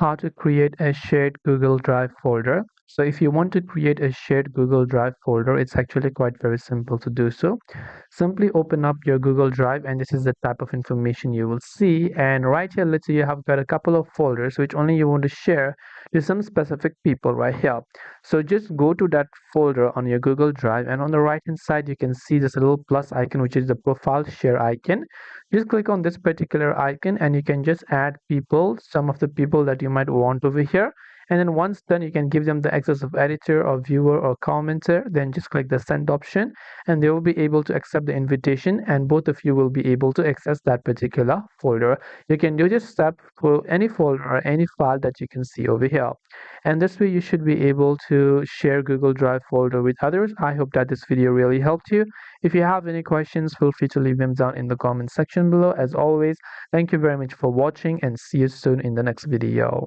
how to create a shared Google Drive folder. So if you want to create a shared Google Drive folder, it's actually quite very simple to do so. Simply open up your Google Drive, and this is the type of information you will see. And right here, let's say you have got a couple of folders which only you want to share to some specific people right here. So just go to that folder on your Google Drive, and on the right hand side you can see this little plus icon, which is the profile share icon. Just click on this particular icon and you can just add people, some of the people that you might want over here. And then once done, you can give them the access of editor or viewer or commenter. Then just click the send option and they will be able to accept the invitation, and both of you will be able to access that particular folder. You can do this step for any folder or any file that you can see over here. And this way you should be able to share Google Drive folder with others. I hope that this video really helped you. If you have any questions, feel free to leave them down in the comment section below. As always, thank you very much for watching and see you soon in the next video.